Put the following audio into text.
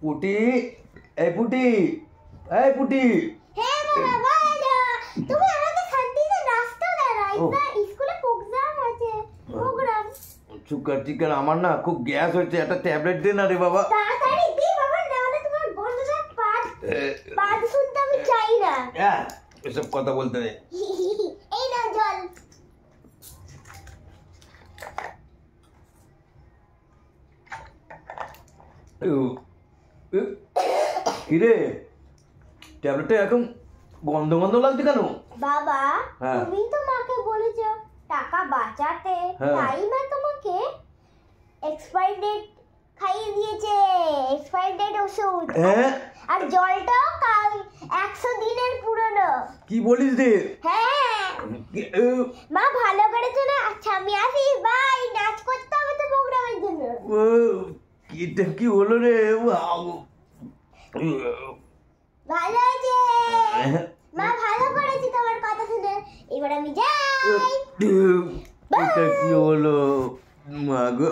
পুটি, এই পুটি, এই পুটি। হ্যাঁ বাবা বলো, তুমি আমাকে শান্তিতে নাস্তা দাও না, স্কুলে প্রোগ্রাম আছে, প্রোগ্রাম। চুপ কর, ঠিক আছে, আমার না খুব গ্যাস হচ্ছে, একটা ট্যাবলেট দে না রে বাবা। তাড়াতাড়ি দি বাবা, নাহলে তোমার বন্ধুরা পাঠ শুনতে আমি চাই না। এসব কথা বলতে নেই। এই নাও জল। কিরে, ট্যাবলেটটা এখন গন্ধ গন্ধ লাগছে কেন? বাবা তুমি তো মাকে বলেছো টাকা বাঁচাতে, তাই মা তোমাকে এক্সপায়ারি ডেট খাইয়ে দিয়েছে, এক্সপায়ারি ডেট ওষুধ। আর জলটাও কাল 100 দিনের পুরনো। কি বলিস রে? হ্যাঁ মা ভালো করেছো না। আচ্ছা আমি আসি, বাই। নাচ করতে হবে তো প্রোগ্রামের জন্য। এটা কি হলো রে? ভালো হয়েছে মা, ভালো করেছি তোমার কথা শুনে। এবার আমি যাই। এটা কি হলো মা গো?